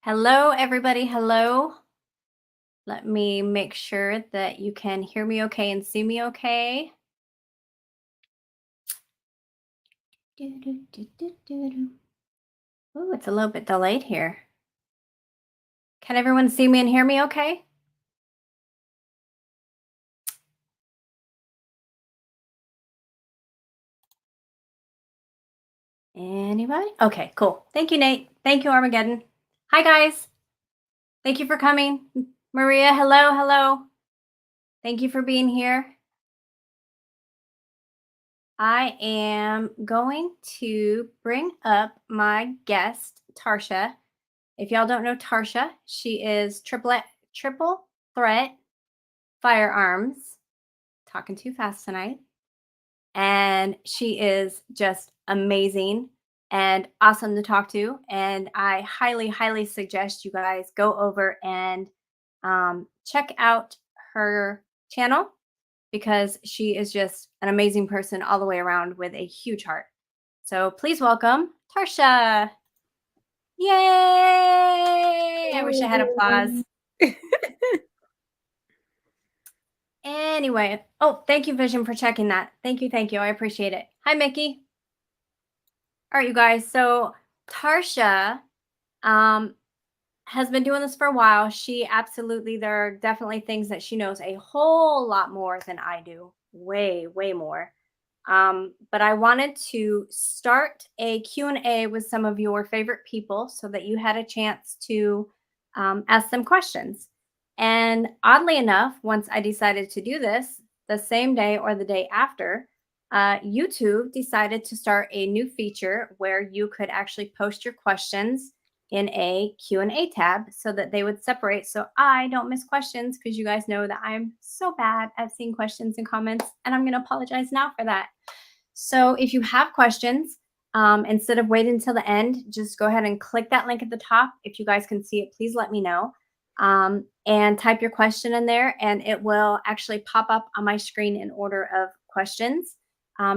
Hello, everybody. Hello. Let me make sure that you can hear me okay and see me okay. Oh, it's a little bit delayed here. Can everyone see me and hear me okay? Anybody? Okay, cool. Thank you, Nate. Thank you, Armageddon. Hi, guys. Thank you for coming. Maria, hello, hello. Thank you for being here. I am going to bring up my guest, Tarsha. If y'all don't know Tarsha, she is triple threat firearms. Talking too fast tonight. And she is just amazing and awesome to talk to. And I highly, highly suggest you guys go over and check out her channel because she is just an amazing person all the way around with a huge heart. So please welcome Tarsha. Yay! I wish I had applause. Anyway, oh, thank you, Vision, for checking that. Thank you, thank you. I appreciate it. Hi, Mickey. All right, you guys. So Tarsha has been doing this for a while. There are definitely things that she knows a whole lot more than I do. Way, way more. But I wanted to start a Q&A with some of your favorite people so that you had a chance to ask them questions. And oddly enough, once I decided to do this, the same day or the day after, YouTube decided to start a new feature where you could actually post your questions in a Q&A tab so that they would separate so I don't miss questions because you guys know that I'm so bad at seeing questions and comments, and I'm going to apologize now for that. So if you have questions, instead of waiting until the end, just go ahead and click that link at the top. If you guys can see it, please let me know. And type your question in there, and it will actually pop up on my screen in order of questions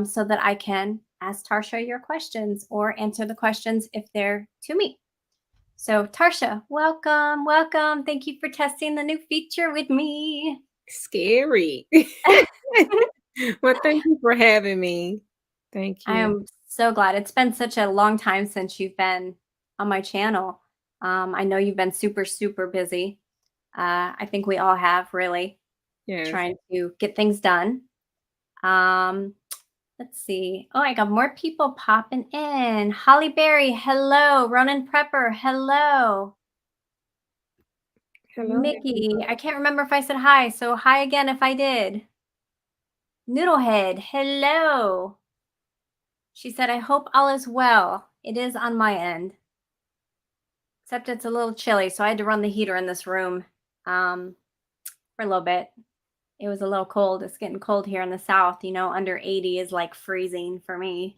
so that I can ask Tarsha your questions or answer the questions if they're to me. So Tarsha, welcome, welcome. Thank you for testing the new feature with me. Scary. Well, thank you for having me. Thank I you. am so glad. It's been such a long time since you've been on my channel. I know you've been super, super busy. I think we all have, really, Yes. trying to get things done. Um, let's see. Oh, I got more people popping in. Holly Berry, hello. Ronan Prepper, hello. Hello, Mickey, everyone. I can't remember if I said hi, so hi again if I did. Noodlehead, hello. She said, I hope all is well. It is on my end. Except it's a little chilly, so I had to run the heater in this room for a little bit. It was a little cold. It's getting cold here in the South. Under 80 is like freezing for me.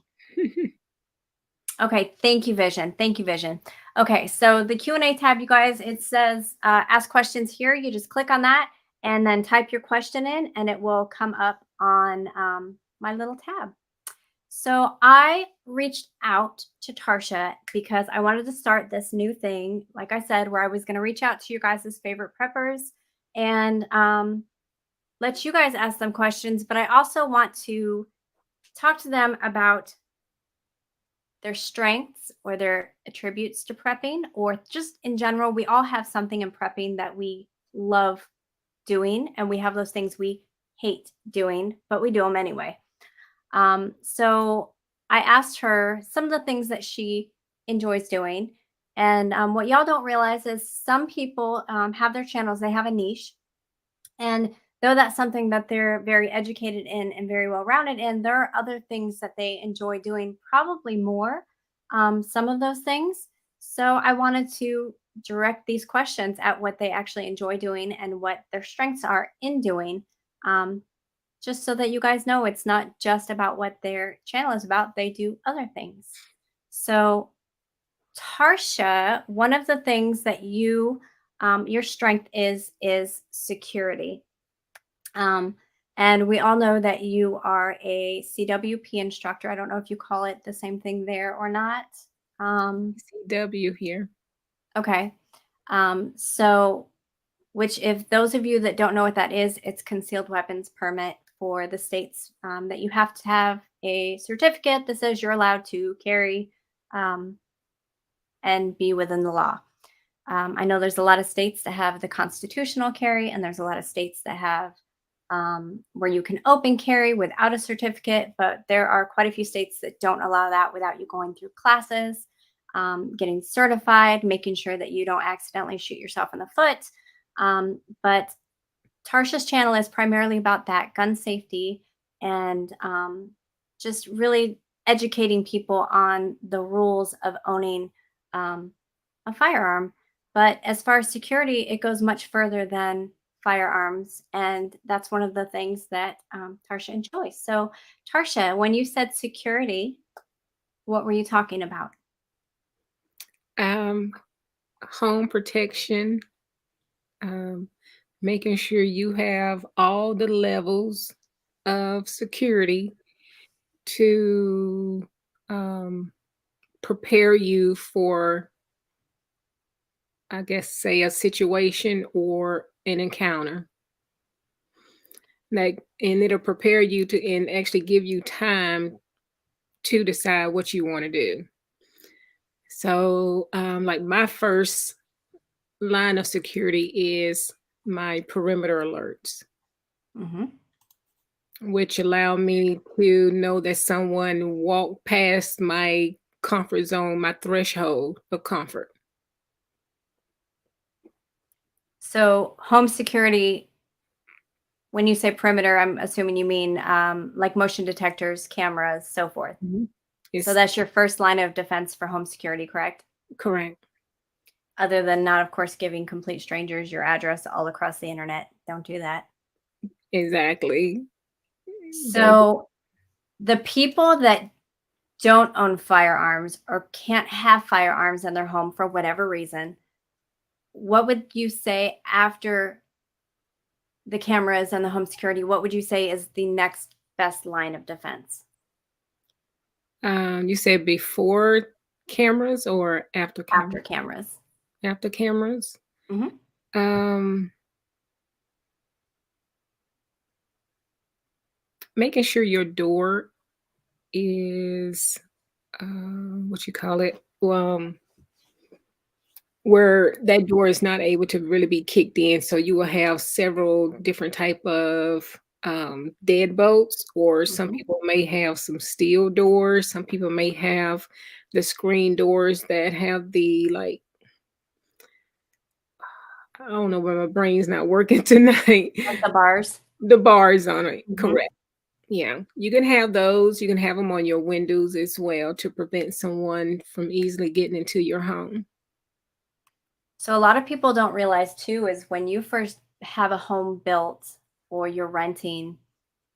Okay, thank you, Vision. Thank you, Vision. Okay, so the Q&A tab, you guys, it says ask questions here. You just click on that and then type your question in, and it will come up on my little tab. So I reached out to Tarsha because I wanted to start this new thing, like I said, where I was going to reach out to your guys' favorite preppers and let you guys ask them questions. But I also want to talk to them about their strengths or their attributes to prepping, or just in general. We all have something in prepping that we love doing, and we have those things we hate doing, but we do them anyway. So I asked her some of the things that she enjoys doing. And what y'all don't realize is some people have their channels, they have a niche. And though that's something that they're very educated in and very well rounded in, there are other things that they enjoy doing, probably more, some of those things. So I wanted to direct these questions at what they actually enjoy doing and what their strengths are in doing. Just so that you guys know it's not just about what their channel is about. They do other things. So, Tarsha, one of the things that your strength is security. And we all know that you are a CWP instructor. I don't know if you call it the same thing there or not. CW here. Okay. So, which, if those of you that don't know what that is, it's concealed weapons permit for the states, that you have to have a certificate that says you're allowed to carry, um, and be within the law. I know there's a lot of states that have the constitutional carry, and there's a lot of states that have, where you can open carry without a certificate, but there are quite a few states that don't allow that without you going through classes, getting certified, making sure that you don't accidentally shoot yourself in the foot. But Tarsha's channel is primarily about that gun safety, and just really educating people on the rules of owning, um, a firearm. But as far as security, it goes much further than firearms. And that's one of the things that, Tarsha enjoys. So, Tarsha, when you said security, what were you talking about? Um, Home protection, um, making sure you have all the levels of security to um, prepare you for, I guess, say a situation or an encounter. Like, and it'll prepare you to and actually give you time to decide what you want to do. So, like my first line of security is my perimeter alerts, Hmm. which allow me to know that someone walked past my comfort zone, my threshold of comfort. So, home security, when you say perimeter, I'm assuming you mean, like motion detectors, cameras, so forth. Mhm. So It's that's your first line of defense for home security, correct? correct. Other than not, of course, giving complete strangers your address all across the internet. Don't do that. Exactly. Don't So, the people that don't own firearms or can't have firearms in their home for whatever reason, what would you say after the cameras and the home security? What would you say is the next best line of defense you said before cameras or after after cameras? cameras? After cameras. Mhm. Um, Making sure your door is what you call it? Where that door is not able to really be kicked in, so you will have several different type of deadbolts, or some Mhm. people may have some steel doors. Some people may have the screen doors that have the like I don't know why my brain's not working tonight. Like the bars? The bars on it, Mhm. correct. Yeah, you can have those. You can have them on your windows as well to prevent someone from easily getting into your home. So a lot of people don't realize too is when you first have a home built or you're renting,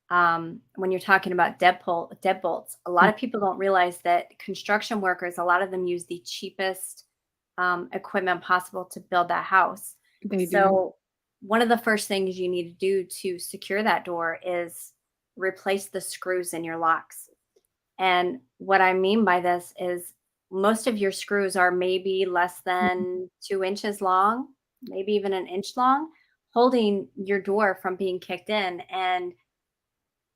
when you're talking about deadbolts, a lot Mm, of people don't realize that construction workers, a lot of them use the cheapest, equipment possible to build that house. they do. So one of the first things you need to do to secure that door is replace the screws in your locks. And what I mean by this is most of your screws are maybe less Mhm. than 2 inches long, maybe even an inch long, holding your door from being kicked in. And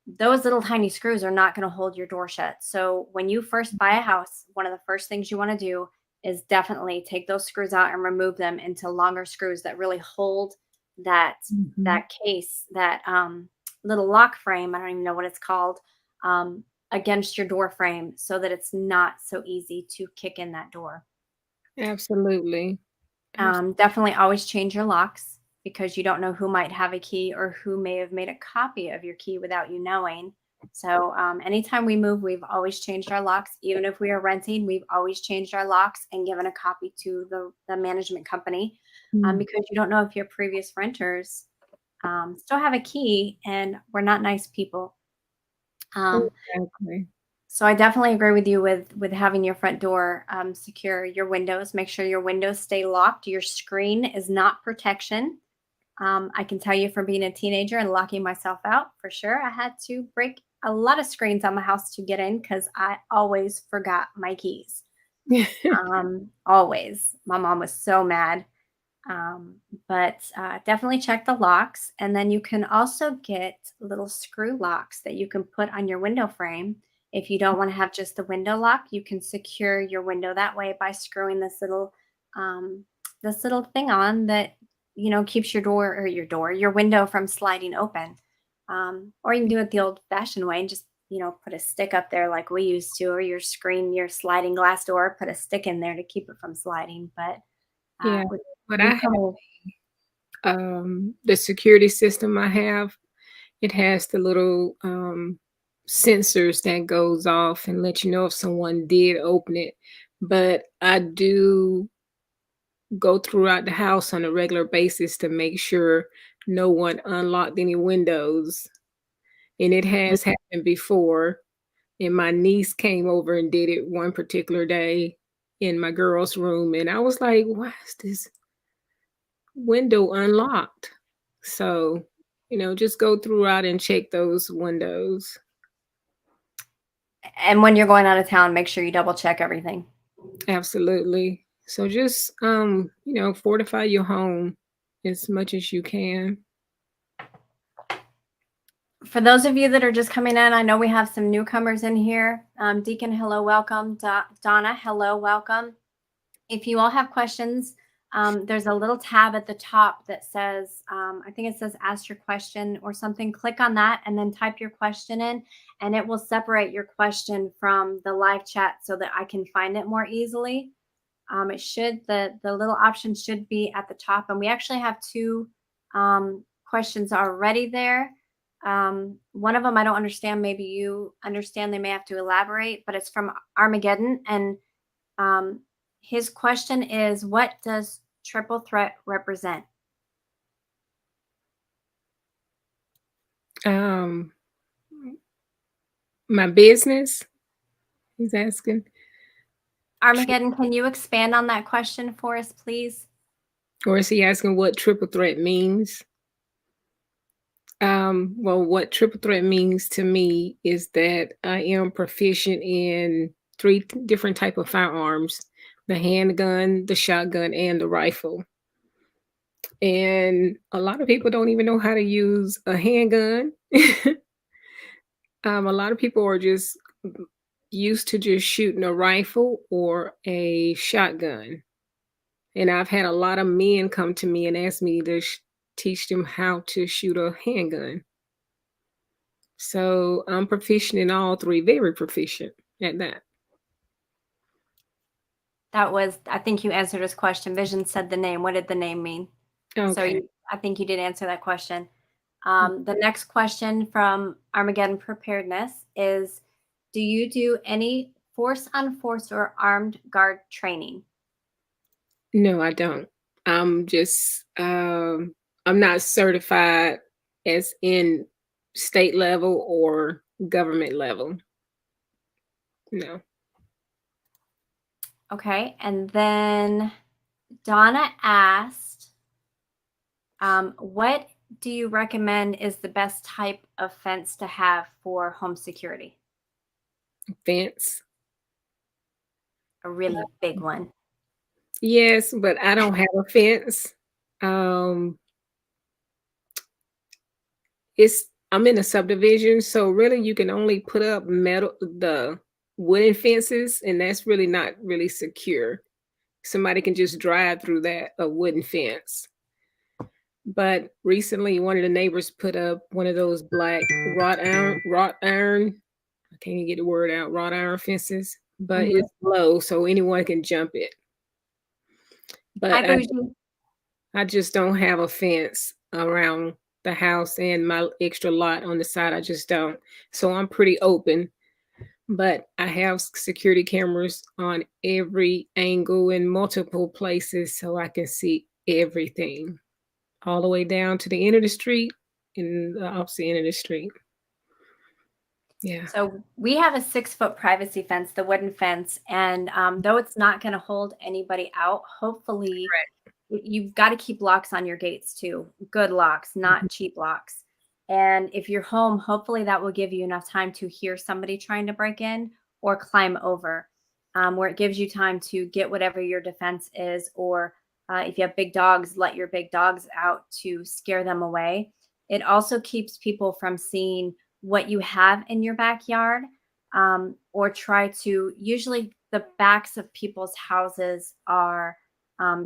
those little tiny screws are not going to hold your door shut. So when you first buy a house, one of the first things you want to do is definitely take those screws out and remove them into longer screws that really hold that Mhm. that case, that little lock frame, I don't even know what it's called, um, against your door frame so that it's not so easy to kick in that door. Absolutely. Abs Definitely always change your locks because you don't know who might have a key or who may have made a copy of your key without you knowing. So, anytime we move, we've always changed our locks. Even if we are renting, we've always changed our locks and given a copy to the management company, Mm, because you don't know if your previous renters, still have a key and we're not nice people. Um, exactly. so I definitely agree with you with having your front door, secure. Your windows, make sure your windows stay locked. Your screen is not protection. I can tell you from being a teenager and locking myself out for sure. I had to break a lot of screens on my house to get in because I always forgot my keys. Always. My mom was so mad. Um, but definitely check the locks. And then you can also get little screw locks that you can put on your window frame. If you don't want to have just the window lock, you can secure your window that way by screwing um, this little thing on that keeps your window from sliding open. Or you can do it the old-fashioned way and just put a stick up there like we used to, or your sliding glass door, put a stick in there to keep it from sliding. But Yeah, with but I have, newcomer the security system I have, it has the little, sensors that goes off and let you know if someone did open it, but I do go throughout the house on a regular basis to make sure no one unlocked any windows, and it has happened before, and my niece came over and did it one particular day in my girl's room, and I was like, "Why is this window unlocked?" So, just go throughout and check those windows. And when you're going out of town, make sure you double check everything. Absolutely. So just, fortify your home as much as you can. For those of you that are just coming in, I know we have some newcomers in here. Deacon, hello, welcome. Donna, hello, welcome. If you all have questions, there's a little tab at the top that says, I think it says ask your question or something. Click on that and then type your question in, and it will separate your question from the live chat so that I can find it more easily. The little option should be at the top, and we actually have two questions already there. One of them I don't understand. Maybe you understand. They may have to elaborate, but it's from Armageddon, and um, his question is, "What does triple threat represent?" Um, my business, he's asking. Armageddon, can you expand on that question for us, please? Or is he asking what triple threat means? Well, what triple threat means to me is that I am proficient in three different type of firearms: the handgun, the shotgun, and the rifle. And a lot of people don't even know how to use a handgun. A lot of people are just used to just shooting a rifle or a shotgun. And I've had a lot of men come to me and ask me to teach them how to shoot a handgun. So I'm proficient in all three, very proficient at that. I think you answered his question. Vision said the name. What did the name mean? So Okay. I think you did answer that question. The next question from Armageddon Preparedness is, do you do any force on force or armed guard training? No, I don't. I'm just I'm not certified as in state level or government level. No. Okay. And then Donna asked, what do you recommend is the best type of fence to have for home security? Fence. A really big one. Yes, but I don't have a fence. Um it's I'm in a subdivision, so really you can only put up the wooden fences, and that's really not really secure. Somebody can just drive through that a wooden fence. But recently, one of the neighbors put up one of those black wrought iron. I can't even get the word out. Wrought iron fences, but Mhm. it's low, so anyone can jump it. Hi, But Bougie. I just don't have a fence around the house and my extra lot on the side. I just don't. So I'm pretty open. But I have security cameras on every angle in multiple places so I can see everything, all the way down to the end of the street and the opposite end of the street. Yeah. So we have a 6-foot privacy fence, the wooden fence, and though it's not going to hold anybody out, hopefully you've got to keep locks on your gates too. Good locks, not cheap locks. And if you're home, hopefully that will give you enough time to hear somebody trying to break in or climb over, where it gives you time to get whatever your defense is, or If you have big dogs, let your big dogs out to scare them away. It also keeps people from seeing what you have in your backyard, or try to. Usually, the backs of people's houses are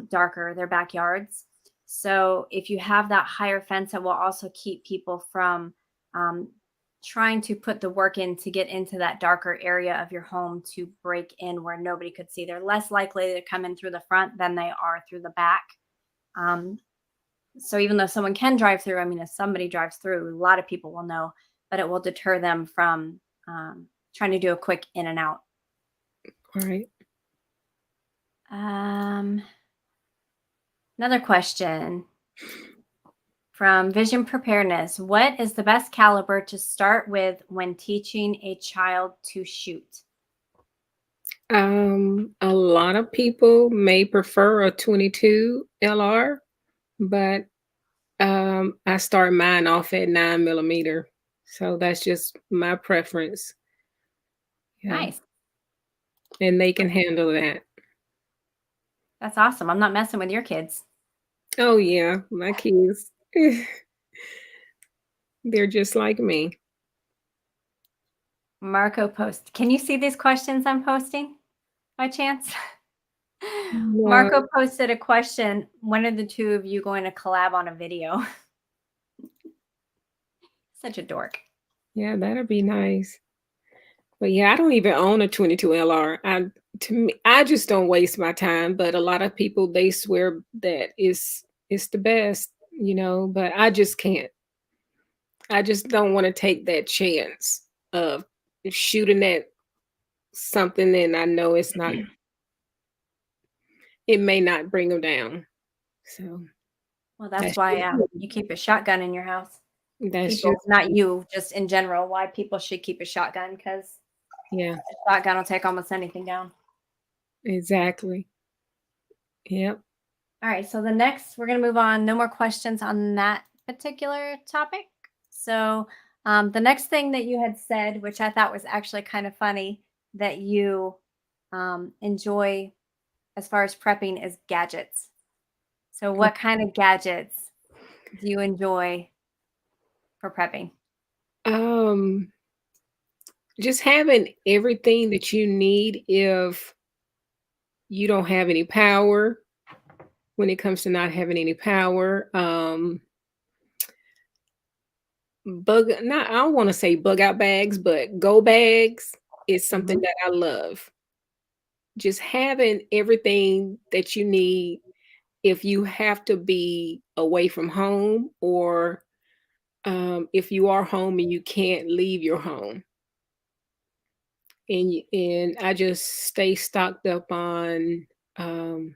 darker, their backyards. So, if you have that higher fence, it will also keep people from um, trying to put the work in to get into that darker area of your home to break in where nobody could see. They're less likely to come in through the front than they are through the back. Um, so even though someone can drive through, I mean, if somebody drives through, a lot of people will know, but it will deter them from trying to do a quick in and out. Right. Um, Another question from Vision Preparedness. What is the best caliber to start with when teaching a child to shoot? A lot of people may prefer a 22 LR, but I start mine off at 9 millimeter. So that's just my preference. Yeah. Nice. And they can handle that. That's awesome. I'm not messing with your kids. Oh yeah, my kids. They're just like me. Marco post. Can you see these questions I'm posting by chance? No, Marco posted a question. When are the two of you going to collab on a video? Such a dork. yeah, that'd be nice. But yeah, I don't even own a 22 LR. To me, I just don't waste my time. But a lot of people they swear that it's the best, but I just can't. I just don't want to take that chance of shooting at something and I know it may not bring them down. So Well, that's that's why just you keep a shotgun in your house. that's People, just not you, just in general, why people should keep a shotgun, because yeah, a shotgun will take almost anything down. exactly. Yep. All right. So the next, we're going to move on. No more questions on that particular topic. So the next thing that you had said, which I thought was actually kind of funny, that you enjoy as far as prepping is gadgets. So what kind of gadgets do you enjoy for prepping? Um just having everything that you need if you don't have any power when it comes to not having any power. I don't want to say bug out bags, but go bags is something Mhm. that I love. Just having everything that you need if you have to be away from home or if you are home and you can't leave your home. And I just stay stocked up on um,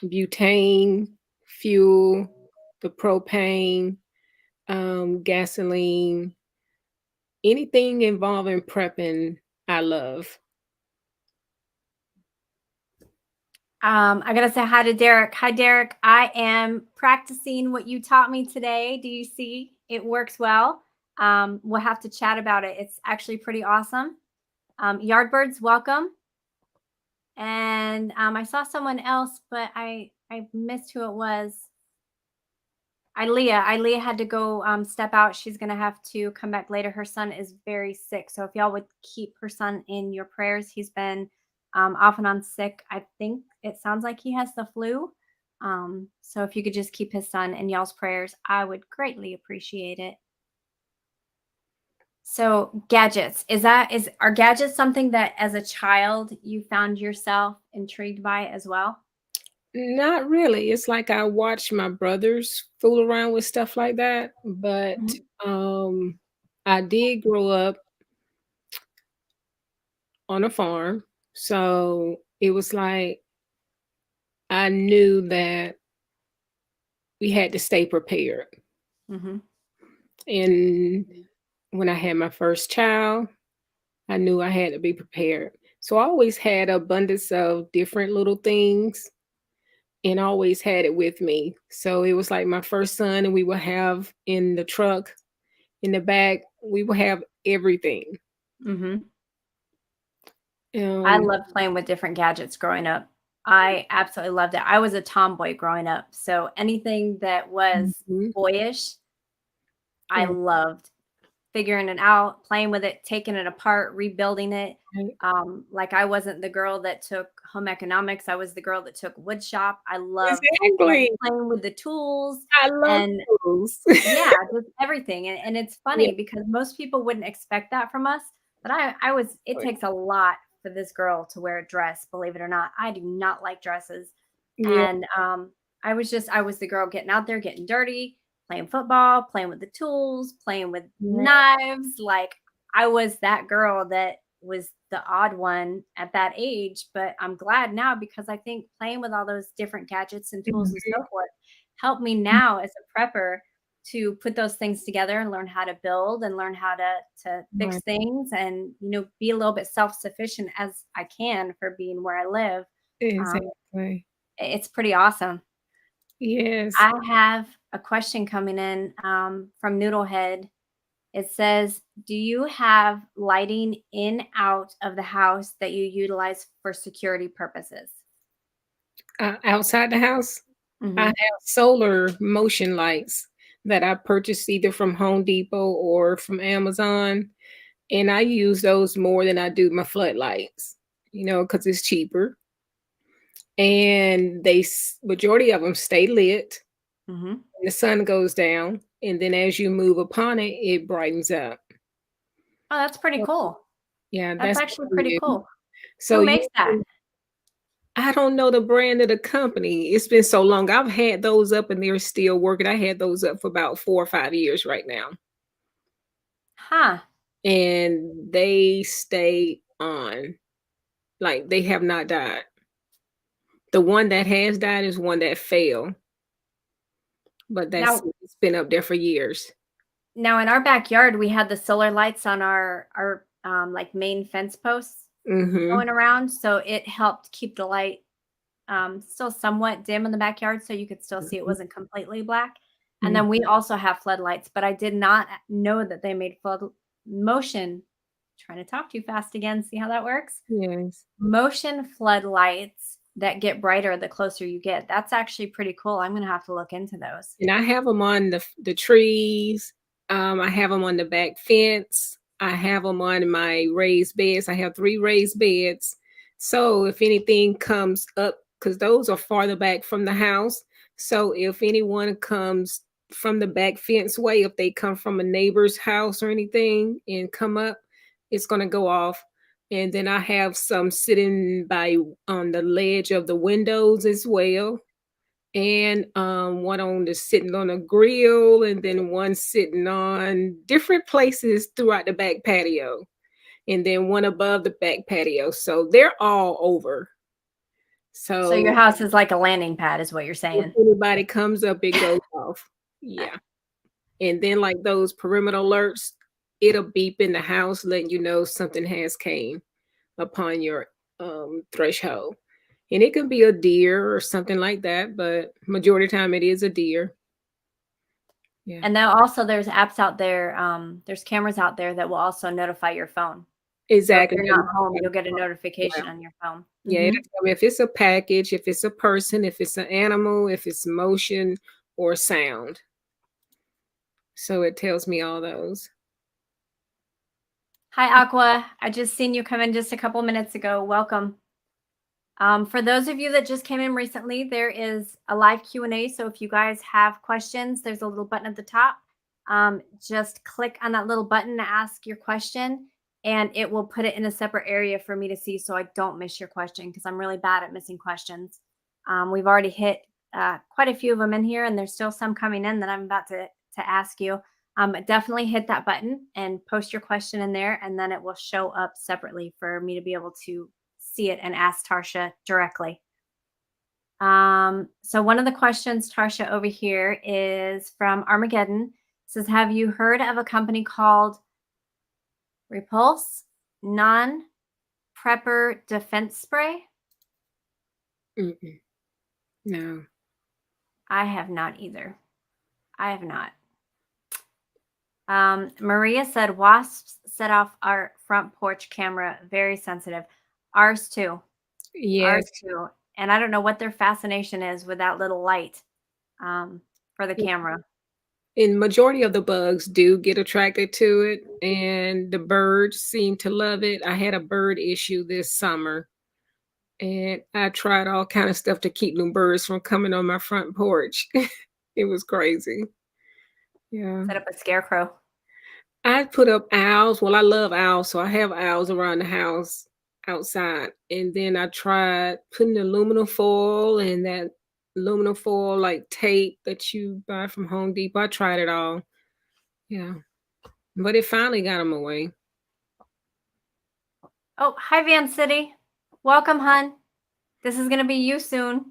butane, fuel, the propane, gasoline, anything involving prepping, I love. I gotta say hi to Derek. Hi, Derek. I am practicing what you taught me today. Do you see? It works well. We'll have to chat about it. It's actually pretty awesome. Yardbirds, welcome. And I saw someone else, but I missed who it was. Ilea had to go step out. She's gonna have to come back later. Her son is very sick, so if y'all would keep her son in your prayers, he's been off and on sick. I think it sounds like he has the flu. So if you could just keep his son in y'all's prayers, I would greatly appreciate it. So gadgets, is are gadgets something that as a child you found yourself intrigued by as well? Not really. It's like I watch my brothers fool around with stuff like that, but Mhm. um, I did grow up on a farm, so it was like I knew that we had to stay prepared. Mhm. And when I had my first child, I knew I had to be prepared. So I always had abundance of different little things and always had it with me. So it was like my first son, and we would have in the truck, in the back, we would have everything. Mhm. I Um, loved playing with different gadgets growing up. I absolutely loved it. I was a tomboy growing up, so anything that was Mhm. boyish, I Right, loved. Figuring it out, playing with it, taking it apart, rebuilding it. right. Like I wasn't the girl that took home economics. I was the girl that took wood shop. I loved, Exactly. playing with the tools I love and those. yeah, just everything. And it's Yeah, funny because most people wouldn't expect that from us, but it right. takes a lot for this girl to wear a dress, believe it or not. I do not like dresses. Yeah, And I was the girl getting out there, getting dirty, playing football, playing with the tools, playing with right, knives. Like I was that girl that was the odd one at that age, but I'm glad now because I think playing with all those different gadgets and tools and mhm, so forth helped me now as a prepper to put those things together and learn how to build and learn how to fix right, things and be a little bit self-sufficient as I can for being where I live. Um, exactly. it's pretty awesome. Yes. I have a question coming in from Noodlehead. It says, "Do you have lighting in out of the house that you utilize for security purposes?" Outside the house, I Hmm. have solar motion lights that I purchased either from Home Depot or from Amazon, and I use those more than I do my floodlights, because it's cheaper, and majority of them stay lit, Hmm. and the sun goes down, and then as you move upon it, it brightens up. Oh, that's pretty So, cool. yeah, That's that's actually what I pretty do. cool. So Who makes you that? I don't know the brand of the company. It's been so long. I've had those up and they're still working. I had those up for about 4 or 5 years right now, Huh. and they stay on, like, they have not died. The one that has died is one that fell, but Now, it's been up there for years. now in our backyard, we had the solar lights on our like main fence posts Mhm. going around, so it helped keep the light still somewhat dim in the backyard, so you could still see it Mhm. wasn't completely black. And Mhm. then we also have floodlights, but I did not know that they made flood motion. Trying to talk too fast again. See how that works? Yes. Motion floodlights that get brighter the closer you get. That's actually pretty cool. I'm gonna have to look into those. And I have them on the trees, I have them on the back fence, I have them on my raised beds. I have 3 raised beds, so if anything comes up, because those are farther back from the house, so if anyone comes from the back fence way, if they come from a neighbor's house or anything and come up, it's gonna go off, and then I have some sitting by on the ledge of the windows as well, and one on the sitting on a grill, and then one sitting on different places throughout the back patio, and then one above the back patio. So they're all over. So your So house is like a landing pad, is what you're if saying. anybody comes up, it goes off. Yeah. And then like those perimeter alerts, it'll beep in the house letting you know something has came upon your threshold. And it could be a deer or something like that, but majority of the time it is a deer. Yeah. And then also there's apps out there, there's cameras out there that will also notify your phone. So if Exactly. you're not home, you'll get a notification on your phone. Yeah, it'll Mhm. tell me if it's a package, if it's a person, if it's an animal, if it's motion or sound. So it tells me all those. Hi, Aqua. I just seen you come in just a couple minutes ago. Welcome. For those of you that just came in recently, there is a live Q&A. So if you guys have questions, there's a little button at the top. Just click on that little button to ask your question, and it will put it in a separate area for me to see so I don't miss your question because I'm really bad at missing questions. We've already hit quite a few of them in here, and there's still some coming in that I'm about to ask you. Definitely hit that button and post your question in there, and then it will show up separately for me to be able to see it and ask Tarsha directly. So one of the questions, Tarsha, over here is from Armageddon. It says, have you heard of a company called Repulse Non-Prepper Defense Spray? Mm-mm. No. I have not either. I have not. Maria said wasps set off our front porch camera. Very sensitive. Ours too. Yes. Ours too. And I don't know what their fascination is with that little light um, for the camera. And majority of the bugs do get attracted to it, and the birds seem to love it. I had a bird issue this summer, and I tried all kind of stuff to keep them birds from coming on my front porch. It was crazy. Yeah. Set up a scarecrow. I put up owls. Well, I love owls, so I have owls around the house outside. And then I tried putting aluminum foil and that aluminum foil like tape that you buy from Home Depot. I tried it all. Yeah. But it finally got them away. Oh, hi, Van City. Welcome, hun. This is going to be you soon.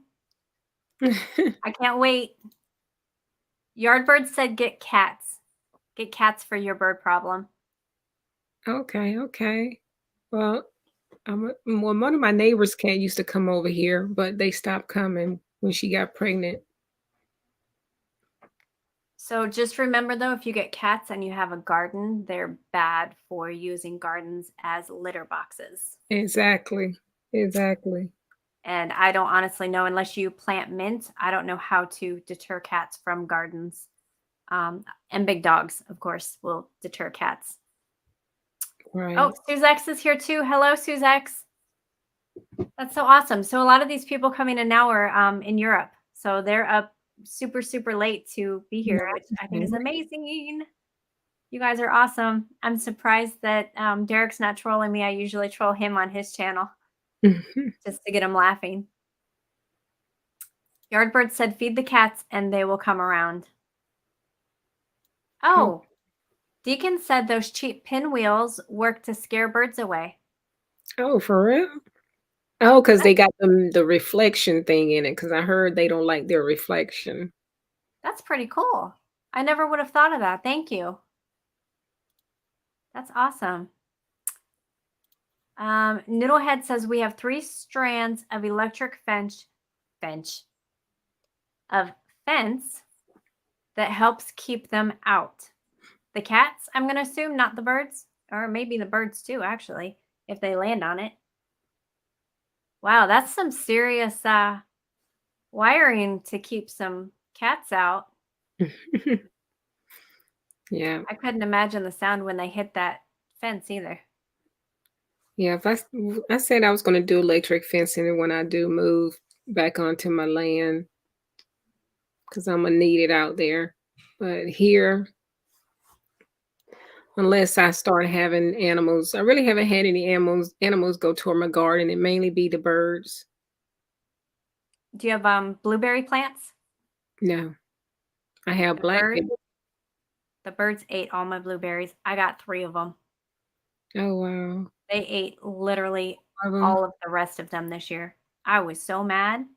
I can't wait. Yardbird said get cats. Get cats for your bird problem. Okay, okay. Well, well, one of my neighbors' cat used to come over here, but they stopped coming when she got pregnant. So just remember though, if you get cats and you have a garden, they're bad for using gardens as litter boxes. Exactly. Exactly. And I don't honestly know, unless you plant mint, I don't know how to deter cats from gardens. And big dogs, of course, will deter cats. Right. Oh, Suzex is here too. Hello, Suzex. That's so awesome. So a lot of these people coming in now are in Europe. So they're up super, super late to be here, which I think is amazing. You guys are awesome. I'm surprised that Derek's not trolling me. I usually troll him on his channel just to get him laughing. Yardbird said, feed the cats and they will come around. Oh, Oh, Deacon said those cheap pinwheels work to scare birds away. oh, for real? Oh, because they got the reflection thing in it. Because I heard they don't like their reflection. That's pretty cool. I never would have thought of that. Thank you. That's awesome. Noodlehead says we have 3 strands of electric fence of fence that helps keep them out. The cats, I'm going to assume, not the birds, or maybe the birds too, actually, if they land on it. Wow, that's some serious wiring to keep some cats out. Yeah. I couldn't imagine the sound when they hit that fence either. Yeah, if I said I was gonna do electric fencing when I do move back onto my land, because 'cause Imma need it out there. But here, unless I start having animals I really haven't had any animals go toward my garden, it mainly be the birds. Do you have blueberry plants? No, I have The bird, blackberry. the birds ate all my blueberries. I got 3 of them. Oh, wow. They ate literally Love 'em. all of the rest of them this year. I was so mad.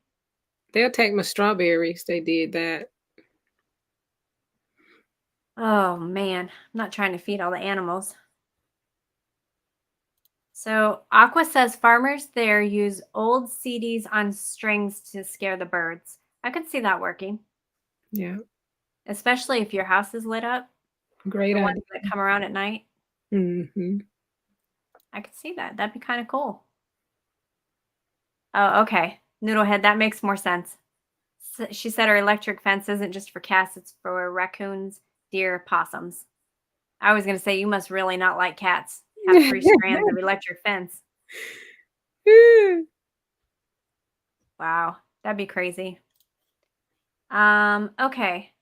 They'll take my strawberries, they did that. Oh man, I'm not trying to feed all the animals. So Aqua says farmers there use old CDs on strings to scare the birds. I could see that working, Yeah, especially if your house is lit up, great the ones idea. that come around at night. Mhm. I could see that. That'd be kind of cool. Oh, okay. Noodlehead, that makes more sense. She said her electric fence isn't just for cats, it's for raccoons, deer, possums. I was going to say, you must really not like cats. Have 3 strands of electric fence. Wow, that'd be crazy. Okay.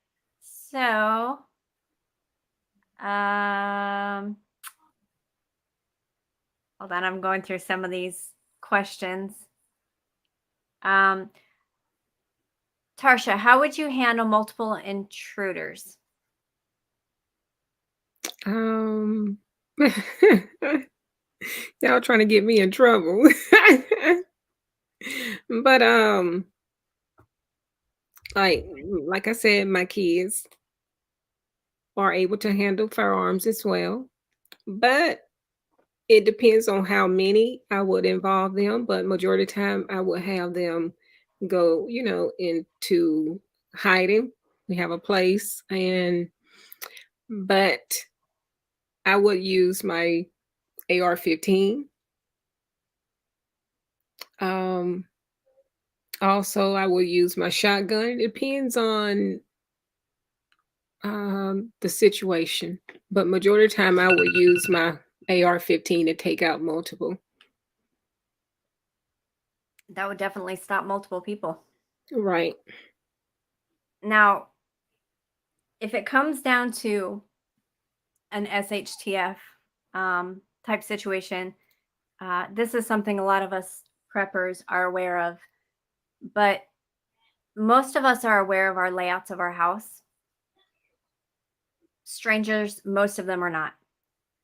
So, um, hold on, I'm going through some of these questions. Um, Tarsha, how would you handle multiple intruders? Um, y'all trying to get me in trouble. But, like I said, my kids are able to handle firearms as well, but it depends on how many I would involve them, but majority of the time, I would have them go, into hiding. We have a place, but I would use my AR-15. Um, Also, I will use my shotgun. It depends on the situation, but majority of the time I would use my AR-15 to take out multiple. That would definitely stop multiple people. Right. Now, if it comes down to an SHTF type situation, this is something a lot of us preppers are aware of, but most of us are aware of our layouts of our house. Strangers, most of them are not.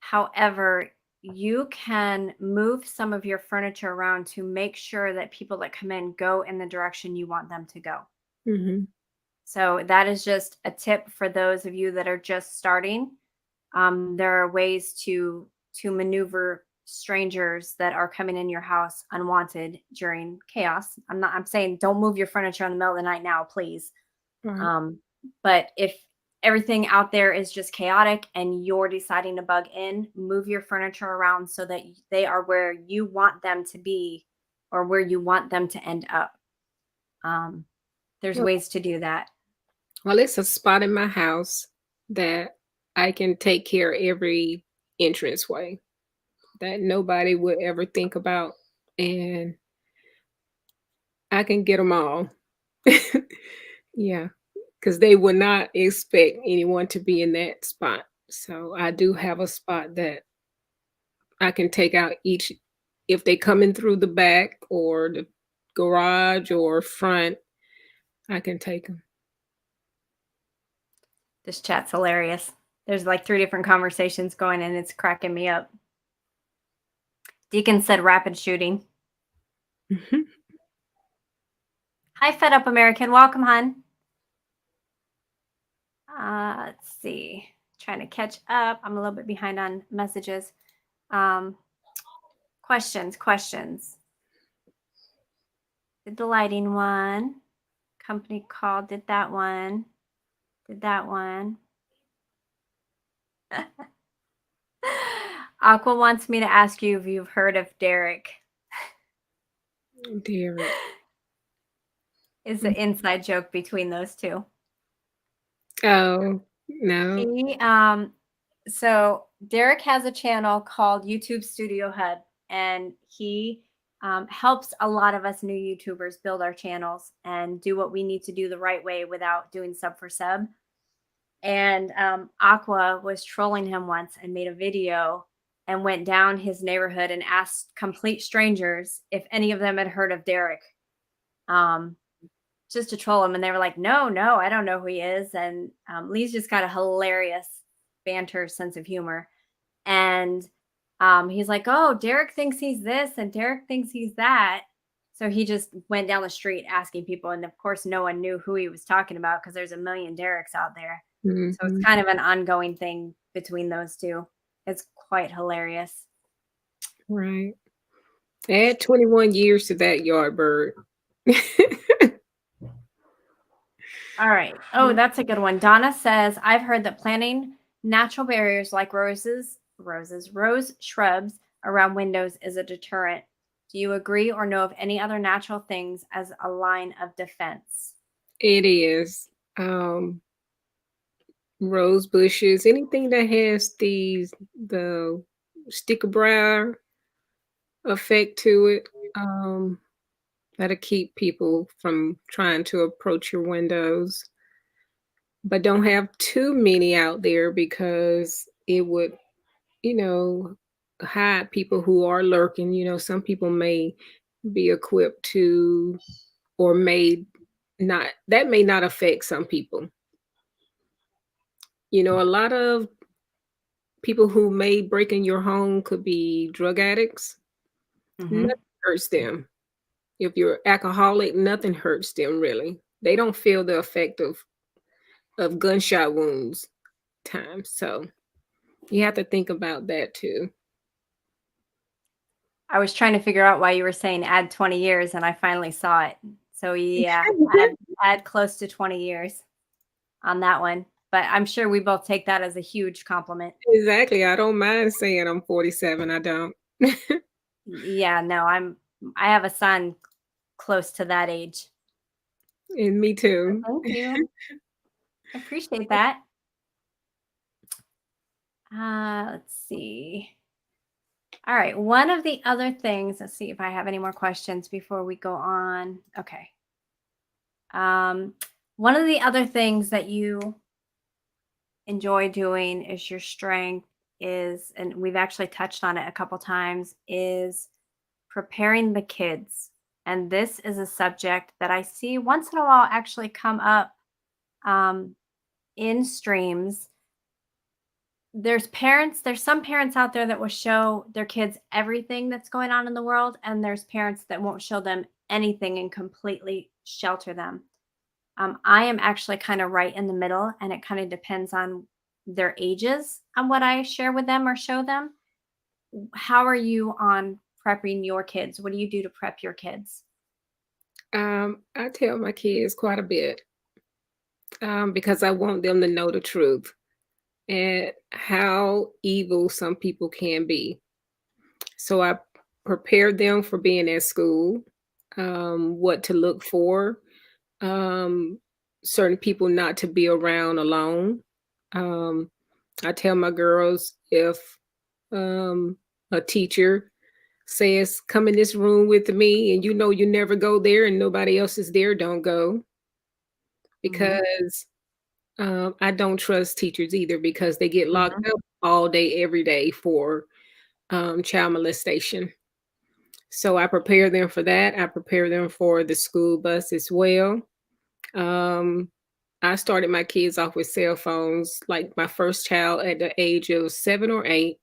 However, you can move some of your furniture around to make sure that people that come in go in the direction you want them to go. Mhm. So that is just a tip for those of you that are just starting. There are ways to maneuver strangers that are coming in your house unwanted during chaos. I'm saying don't move your furniture in the middle of the night now, please. Right. Um, but if everything out there is just chaotic and you're deciding to bug in, move your furniture around so that they are where you want them to be or where you want them to end up. Um, there's Well, ways to do that. it's a spot in my house that I can take care of every entranceway that nobody would ever think about, and I can get them all. Yeah, because they would not expect anyone to be in that spot. So I do have a spot that I can take out each if they coming through the back or the garage or front, I can take them. This chat's hilarious. There's like three different conversations going and it's cracking me up. Deacon said rapid shooting. Hi, Fed Up American. Welcome, hon. Let's see. Trying to catch up. I'm a little bit behind on messages. Um, questions. Did the lighting one. Company call. Did that one. Did that one. Aqua wants me to ask you if you've heard of Derek. Derek. Is the inside joke between those two. Oh, no. He so Derek has a channel called YouTube Studio Hub, and he helps a lot of us new YouTubers build our channels and do what we need to do the right way without doing sub for sub. And Aqua was trolling him once and made a video and went down his neighborhood and asked complete strangers if any of them had heard of Derek. Um, just to troll him, and they were like, no, I don't know who he is. And Lee's just got a hilarious banter sense of humor. And he's like, oh, Derek thinks he's this and Derek thinks he's that. So he just went down the street asking people, and of course no one knew who he was talking about because there's a million Dereks out there. So it's Mhm. kind of an ongoing thing between those two. It's quite hilarious. Right. Add 21 years to that yard bird. All right. Oh, that's a good one. Donna says, I've heard that planting natural barriers like rose shrubs around windows is a deterrent. Do you agree or know of any other natural things as a line of defense? It is. Rose bushes, anything that has the sticker briar effect to it, that'll keep people from trying to approach your windows. But don't have too many out there because it would, you know, hide people who are lurking. Some people may be equipped to or may not that may not affect some people. A lot of people who may break in your home could be drug addicts. Mm-hmm. Nothing hurts them. If you're alcoholic, nothing hurts them really. They don't feel the effect of gunshot wounds time. So you have to think about that too. I was trying to figure out why you were saying add 20 years, and I finally saw it. So yeah, add close to 20 years on that one. But I'm sure we both take that as a huge compliment. Exactly. I don't mind saying I'm 47. I don't. Yeah, no, I have a son close to that age. And me too. Thank you. I appreciate that. Let's see. All right. One of the other things, let's see if I have any more questions before we go on. Okay. Um, One of the other things that you enjoy doing is your strength is, and we've actually touched on it a couple times, is preparing the kids. And this is a subject that I see once in a while actually come up um, in streams. There's some parents out there that will show their kids everything that's going on in the world, and there's parents that won't show them anything and completely shelter them. I am actually kind of right in the middle, and it kind of depends on their ages on what I share with them or show them. How are you on prepping your kids? What do you do to prep your kids? I tell my kids quite a bit, because I want them to know the truth and how evil some people can be. So I prepare them for being at school, what to look for, um, certain people not to be around alone. Um, I tell my girls if a teacher says, "Come in this room with me," and you know you never go there and nobody else is there, don't go Mhm, because I don't trust teachers either because they get locked mhm, up all day, every day for child molestation. So I prepare them for that. I prepare them for the school bus as well. Um, I started my kids off with cell phones, like my first child at the age of 7 or 8,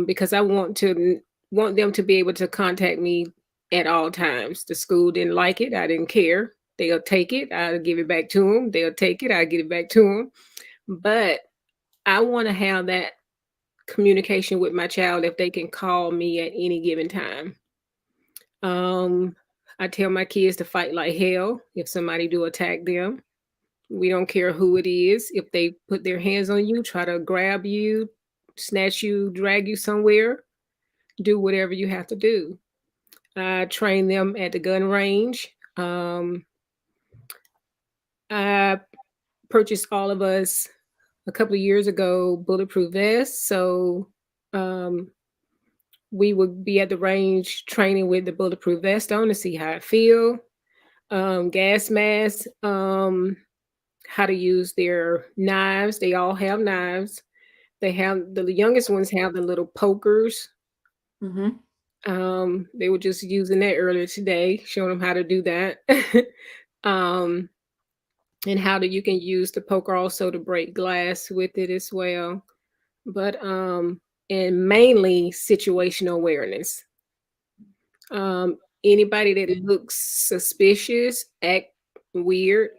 because I want them to be able to contact me at all times. The school didn't like it. I didn't care. They'll take it. I'll give it back to them. They'll take it. I'll give it back to them. But I want to have that communication with my child if they can call me at any given time. Um, I tell my kids to fight like hell if somebody do attack them. We don't care who it is. If they put their hands on you, try to grab you, snatch you, drag you somewhere, do whatever you have to do. I train them at the gun range. I purchased all of us a couple of years ago bulletproof vests. So um, we would be at the range training with the bulletproof vest on to see how it feel. Gas masks, how to use their knives. They all have knives. They have the youngest ones have the little pokers. mhm. They were just using that earlier today, showing them how to do that. um, and how that you can use the poker also to break glass with it as well. But and mainly situational awareness. Anybody that looks suspicious, act weird,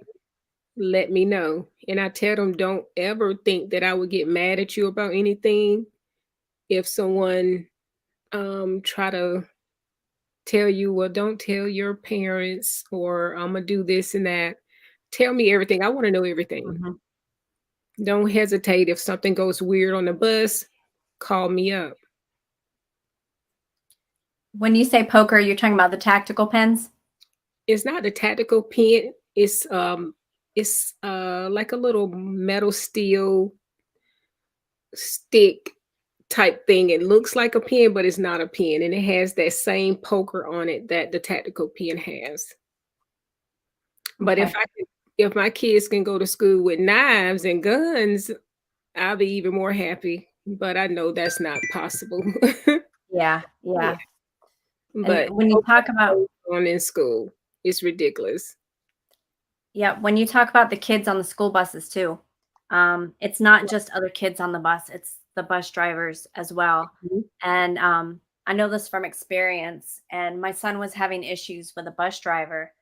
let me know. And I tell them, don't ever think that I would get mad at you about anything if someone try to tell you, well, don't tell your parents or I'm gonna do this and that. Tell me everything. I want to know everything. Mhm. Don't hesitate if something goes weird on the bus, call me up. When you say poker, you're talking about the tactical pens? It's not a tactical pen. It's like a little metal steel stick type thing. It looks like a pen, but it's not a pen, and it has that same poker on it that the tactical pen has. But Okay. if my kids can go to school with knives and guns, I'll be even more happy. But I know that's not possible. Yeah, Yeah, yeah. And but when you talk about goes on in school, it's ridiculous. yeah, when you talk about the kids on the school buses too, it's not just other kids on the bus, it's the bus drivers as well. Mhm. And I know this from experience. And my son was having issues with a bus driver,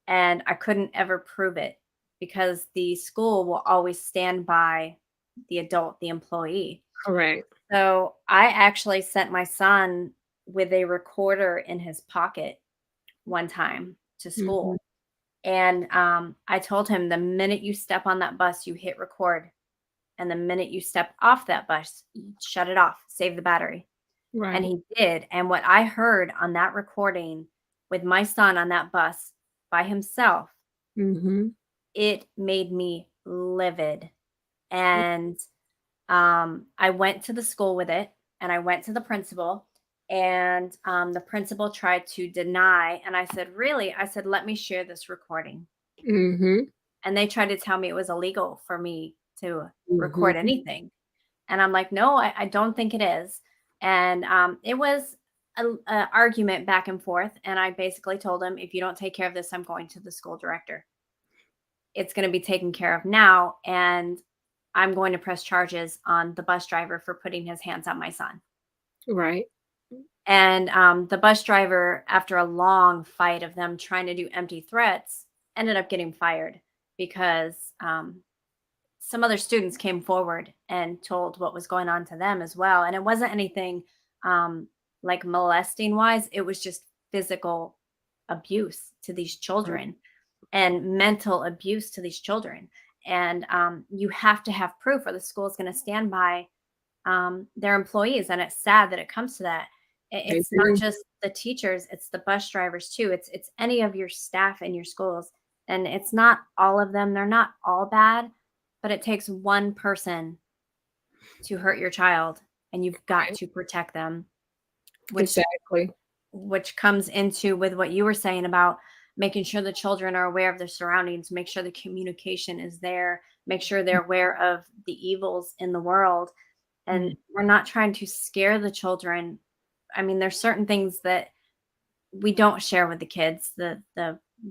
and I couldn't ever prove it because the school will always stand by the adult, the employee. Correct. So I actually sent my son with a recorder in his pocket one time to Mhm. school. And I told him, the minute you step on that bus, you hit record. And the minute you step off that bus, you shut it off, save the battery. And Right. he did. And what I heard on that recording with my son on that bus by himself, Mhm. It made me livid. And I went to the school with it, and I went to the principal, and the principal tried to deny. And I said, "Really?" I said, "Let me share this recording." Mhm. And they tried to tell me it was illegal for me to record Mhm. anything. And I'm like, "No, I don't think it is." And it was a argument back and forth. And I basically told him, "If you don't take care of this, I'm going to the school director. It's going to be taken care of now. And I'm going to press charges on the bus driver for putting his hands on my son." Right. And the bus driver, after a long fight of them trying to do empty threats, ended up getting fired because some other students came forward and told what was going on to them as well. And it wasn't anything um, like molesting wise, it was just physical abuse to these Right. children and mental abuse to these children. And you have to have proof, or the school is going to stand by their employees. And it's sad that it comes to that. They It's not do. just the teachers; it's the bus drivers too. It's any of your staff in your schools, and it's not all of them. They're not all bad, but it takes one person to hurt your child, and you've got Right. to protect them. Which Exactly. which comes into with what you were saying about making sure the children are aware of their surroundings, make sure the communication is there, make sure they're aware of the evils in the world. And Mm. we're not trying to scare the children. I mean, there's certain things that we don't share with the kids, the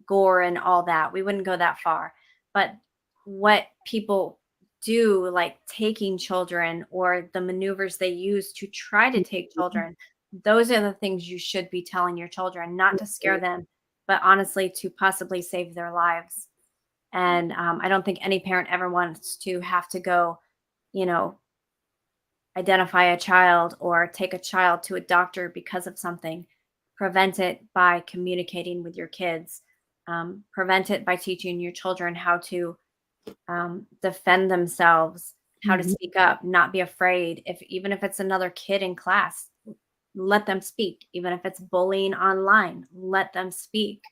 gore and all that. We wouldn't go that far. But what people do, like taking children or the maneuvers they use to try to take Mhm. children, those are the things you should be telling your children, not to scare Mhm. them, but honestly to possibly save their lives. And I don't think any parent ever wants to have to go, you know, identify a child or take a child to a doctor because of something. Prevent it by communicating with your kids. Prevent it by teaching your children how to defend themselves, how to Mhm. speak up, not be afraid. If even if it's another kid in class, let them speak. Even if it's bullying online, let them speak.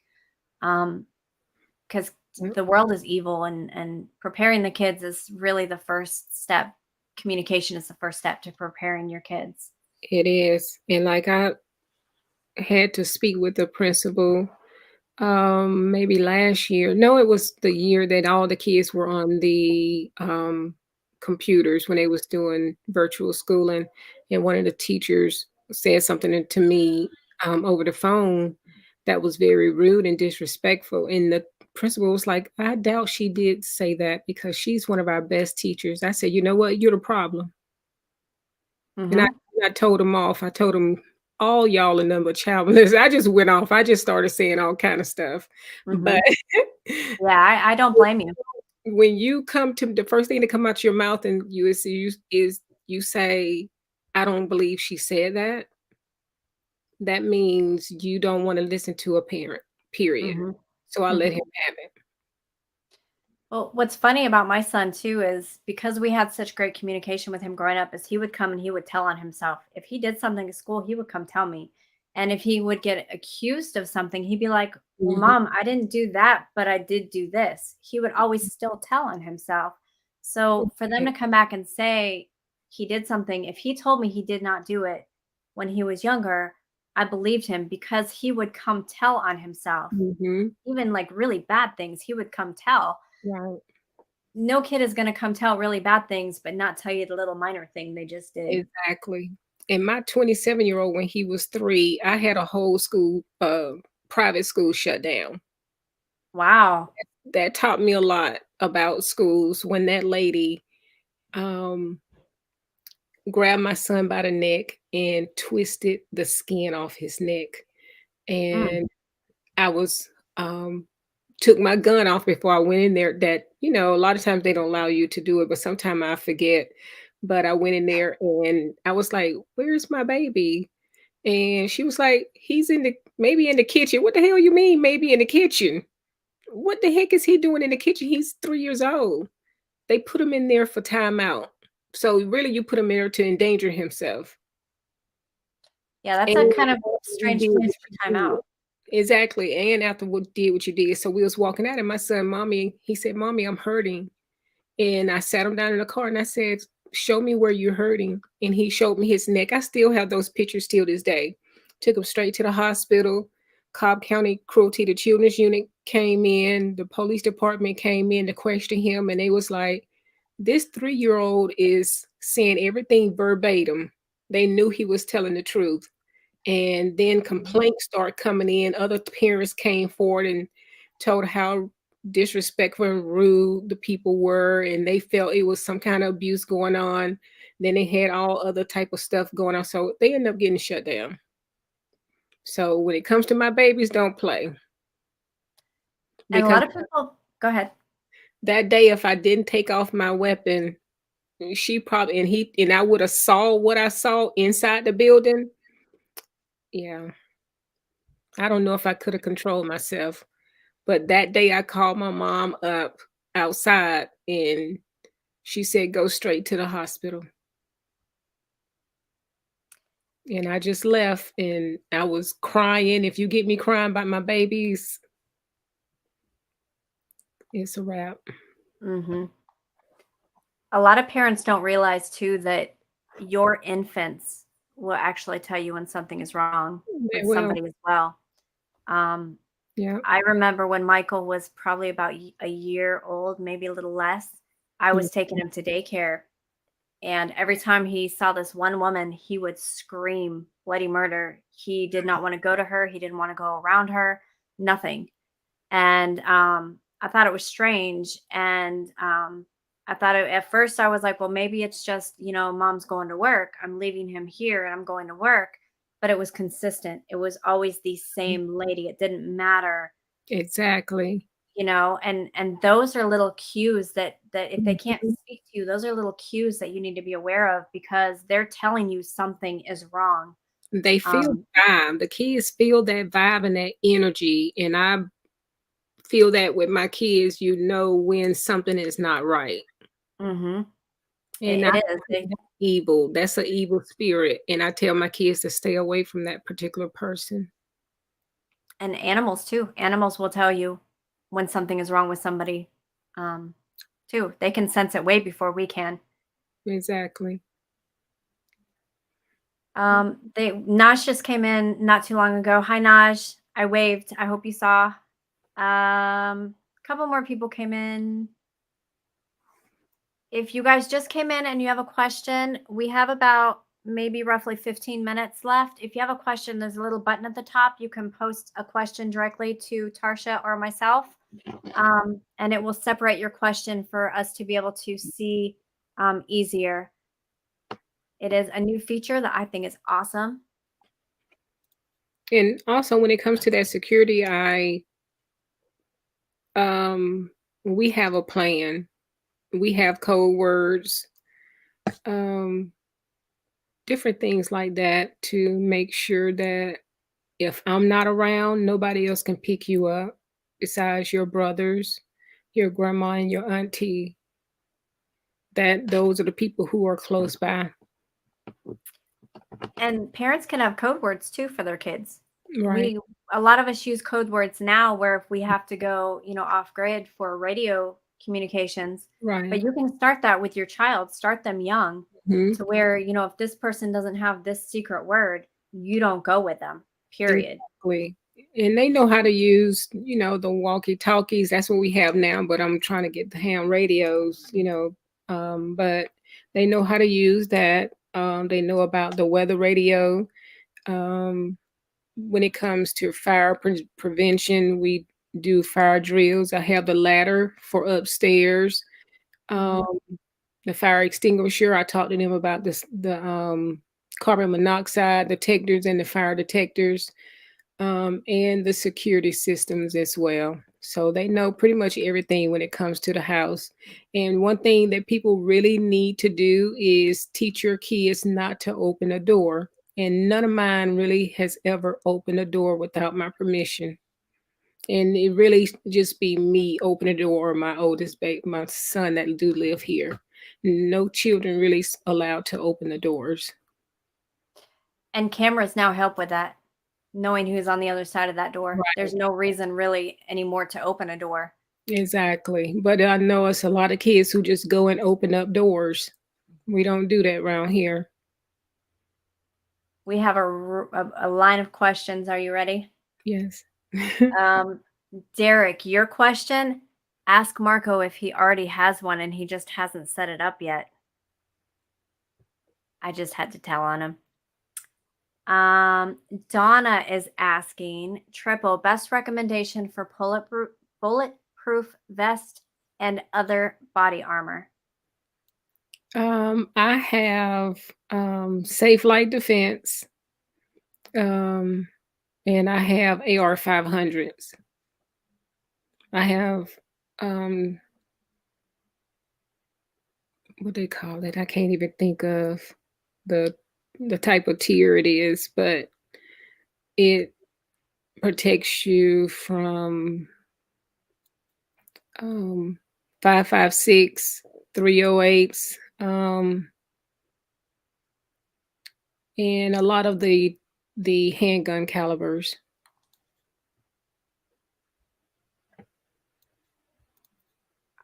Because Yep. the world is evil, and preparing the kids is really the first step. Communication is the first step to preparing your kids. It is. And like I had to speak with the principal maybe last year. No, it was the year that all the kids were on the computers when they was doing virtual schooling, and one of the teachers said something to me over the phone that was very rude and disrespectful, and the principal was like, "I doubt she did say that because she's one of our best teachers." I said, "You know what? You're the problem." And Mhm, I told him off. I told him, "All y'all are number child molesters." I just went off. I just started saying all kind of stuff. But mhm. Yeah, I don't blame you. when you come to the first thing that come out your mouth and is you say, "I don't believe she said that," that means you don't wanna listen to a parent, period. Mhm, So I let mhm. him have it. Well, what's funny about my son too is because we had such great communication with him growing up, is he would come and he would tell on himself. If he did something at school, he would come tell me. And if he would get accused of something, he'd be like, "Well, Mhm. mom, I didn't do that, but I did do this." He would always still tell on himself. So for them Right. to come back and say he did something, if he told me he did not do it when he was younger, I believed him because he would come tell on himself. Mhm. Even like really bad things, he would come tell. Right. No kid is gonna come tell really bad things, but not tell you the little minor thing they just did. Exactly. And my 27-year-old, when he was 3, I had a whole school, private school shut down. Wow. That taught me a lot about schools when that lady, um, grabbed my son by the neck and twisted the skin off his neck, Mm, and I was, took my gun off before I went in there that, a lot of times they don't allow you to do it, but sometimes I forget. But I went in there and I was like, "Where's my baby?" And she was like, "He's in the maybe in the kitchen." "What the hell you mean maybe in the kitchen? What the heck is he doing in the kitchen? He's 3 years old." They put him in there for timeout. So really you put him in there to endanger himself. yeah, that's And a kind of you strange did place what for you timeout. did. exactly. And after what you did. So we was walking out and my son, mommy, he said, Mommy, I'm hurting. And I sat him down in the car and I said, Show me where you're hurting. And he showed me his neck. I still have those pictures till this day. Took him straight to the hospital. Cobb County Cruelty to Children's Unit came in. The police department came in to question him. And they was like, this 3-year-old is saying everything verbatim. They knew he was telling the truth. And then complaints started coming in. Other parents came forward and told how disrespectful and rude the people were, and they felt it was some kind of abuse going on. Then they had all other type of stuff going on, so they ended up getting shut down. So when it comes to my babies, don't play, And a because lot of people, go ahead. that day if I didn't take off my weapon, she probably and I would have saw what I saw inside the building. Yeah, I don't know if I could have controlled myself. But that day I called my mom up outside and she said, go straight to the hospital. And I just left and I was crying. If you get me crying about my babies, it's a wrap. Hmm. A lot of parents don't realize too that your infants will actually tell you when something is wrong They with will. somebody as well. Um, Yeah. I remember when Michael was probably about a year old, maybe a little less, I Yeah. was taking him to daycare. And every time he saw this one woman, he would scream bloody murder. He did not want to go to her. He didn't want to go around her, nothing. And I thought it was strange. And I thought at first I was like, well, maybe it's just, mom's going to work. I'm leaving him here and I'm going to work. But it was consistent. It was always the same lady. It didn't matter, Exactly. and those are little cues that if they can't Mhm. speak to you, those are little cues that you need to be aware of because they're telling you something is wrong. They feel um the vibe. The kids feel that vibe and that energy. And I feel that with my kids, when something is not right. mhm. And I It is. that's evil. That's an evil spirit. And I tell my kids to stay away from that particular person. And animals too. Animals will tell you when something is wrong with somebody, um too. They can sense it way before we can. Exactly. They Naj just came in not too long ago. Hi Naj. I waved. I hope you saw. A couple more people came in. If you guys just came in and you have a question, we have about maybe roughly 15 minutes left. If you have a question, there's a little button at the top. You can post a question directly to Tarsha or myself, and it will separate your question for us to be able to see easier. It is a new feature that I think is awesome. And also when it comes to that security, um we have a plan. We have code words, um, different things like that to make sure that if I'm not around, nobody else can pick you up besides your brothers, your grandma, and your auntie. That those are the people who are close by. And parents can have code words too for their kids. Right, We A lot of us use code words now where if we have to go, off grid for radio communications, but right. you can start that with your child, start them young Mhm. to where, if this person doesn't have this secret word, you don't go with them. Period. Exactly. And they know how to use, the walkie-talkies. That's what we have now, but I'm trying to get the ham radios, but they know how to use that. They know about the weather radio. Um, when it comes to fire prevention, we do fire drills. I have the ladder for upstairs. Um, Mhm. the fire extinguisher, I talked to them about the carbon monoxide detectors and the fire detectors, and the security systems as well. So they know pretty much everything when it comes to the house. And one thing that people really need to do is teach your kids not to open a door. And none of mine really has ever opened a door without my permission. And it really just be me open the door or my oldest baby, my son that do live here. No children really allowed to open the doors. And cameras now help with that. knowing who's on the other side of that door. Right. There's no reason really anymore to open a door. Exactly. But I know it's a lot of kids who just go and open up doors. We don't do that around here. We have a line of questions. Are you ready? Yes. Um, Derek, your question, ask Marco if he already has one and he just hasn't set it up yet. I just had to tell on him. Donna is asking, Triple, best recommendation for bulletproof vest and other body armor. I have Safe Light Defense, um, and I have AR-500s. I have um what they call it. I can't even think of the the type of tier it is, but it protects you from 5.56, 308s, and a lot of the handgun calibers.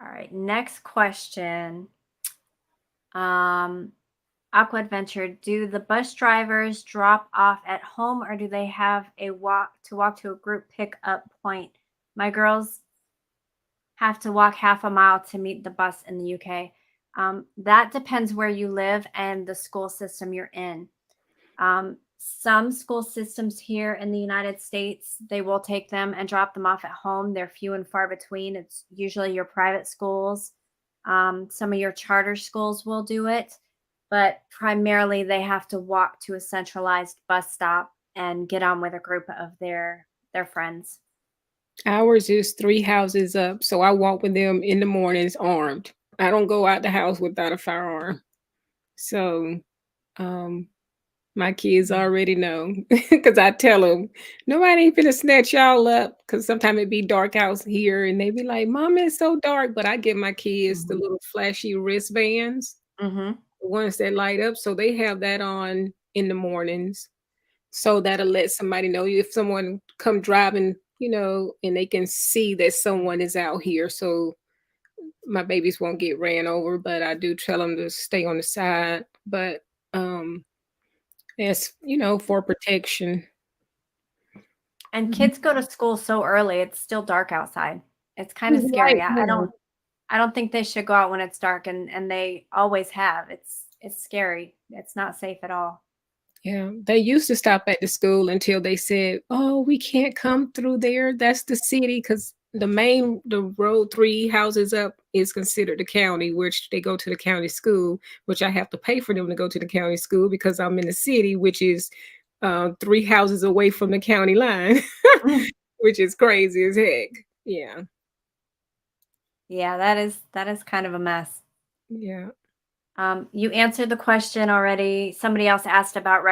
All right, next question. Um, Aqua Adventure, do the bus drivers drop off at home or do they have a walk to a group pickup point? My girls have to walk half a mile to meet the bus in the UK. That depends where you live and the school system you're in. Some school systems here in the United States, they will take them and drop them off at home. They're few and far between. It's usually your private schools. Some of your charter schools will do it, but primarily they have to walk to a centralized bus stop and get on with a group of their friends. Ours is 3 houses up, so I walk with them in the mornings armed. I don't go out the house without a firearm. So, um, my kids already know because I tell them, "Nobody ain't finna snatch y'all up." Because sometimes it be dark out here, and they be like, "Mom, it's so dark," but I give my kids the Mhm. little flashy wristbands, Mhm. the ones that light up, so they have that on in the mornings. So that'll let somebody know if someone come driving, and they can see that someone is out here. So my babies won't get ran over, but I do tell them to stay on the side. But um as for protection. And Mhm. kids go to school so early, it's still dark outside. It's kind of Right. scary. Yeah. I don't think they should go out when it's dark and they always have. It's scary. It's not safe at all. Yeah, they used to stop at the school until they said, "Oh, we can't come through there. That's the city." Because the road 3 houses up is considered the county, which they go to the county school, which I have to pay for them to go to the county school because I'm in the city, which is 3 houses away from the county line, Mm. which is crazy as heck. Yeah, Yeah, that is kind of a mess. yeah, You answered the question already. Somebody else asked about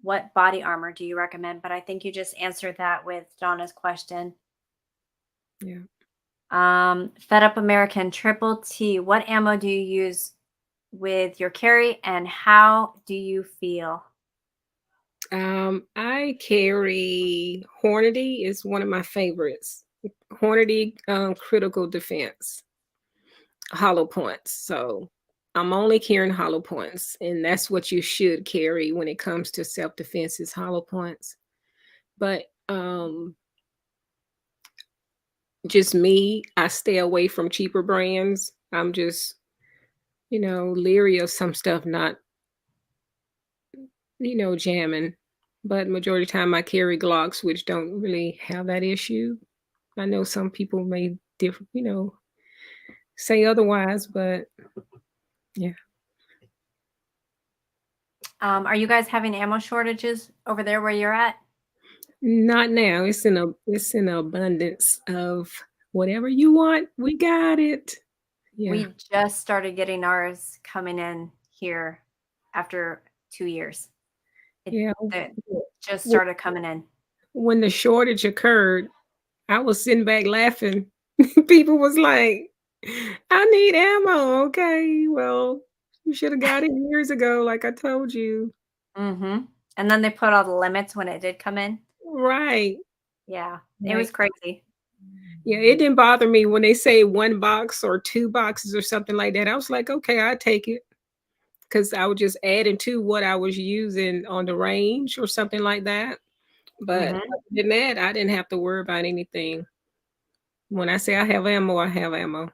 what body armor do you recommend? But I think you just answered that with Donna's question. yeah. Fed Up American Triple T, what ammo do you use with your carry and how do you feel? I carry Hornady is one of my favorites. Hornady Critical Defense hollow points. So I'm only carrying hollow points, and that's what you should carry when it comes to self defense is hollow points. But just me, I stay away from cheaper brands. I'm just leery of some stuff not jamming. But majority of the time I carry Glocks, which don't really have that issue. I know some people may say otherwise, but yeah. Are you guys having ammo shortages over there where you're at? Not now. It's in abundance of whatever you want, we got it. Yeah. We just started getting ours coming in here after 2 years. Yeah. It just W started coming in. when the shortage occurred, I was sitting back laughing. People was like, "I need ammo." Okay, well, you shoulda got it years ago, like I told you. Mhm. And then they put all the limits when it did come in. Right. Yeah, it was Right. crazy. Yeah, it didn't bother me when they say 1 box or 2 boxes or something like that. I was like, "Okay, I take it," because I would just add into what I was using on the range or something like that. But Mhm. other than that, I didn't have to worry about anything. When I say I have ammo,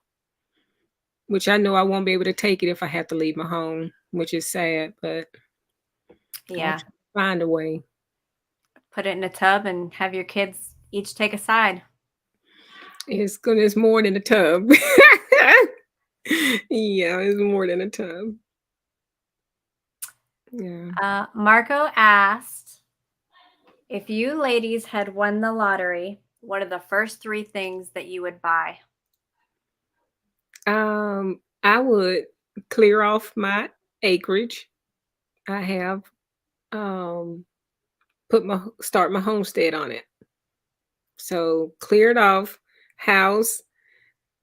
which I know I won't be able to take it if I have to leave my home, which is sad, but I'll Yeah. try to find a way. Put it in a tub and have your kids each take a side. It's more than a tub. Yeah, it's more than a tub. Yeah. Marco asked, if you ladies had won the lottery, what are the first three things that you would buy? I would clear off my acreage. I have, put my start my homestead on it. So, clear it off, house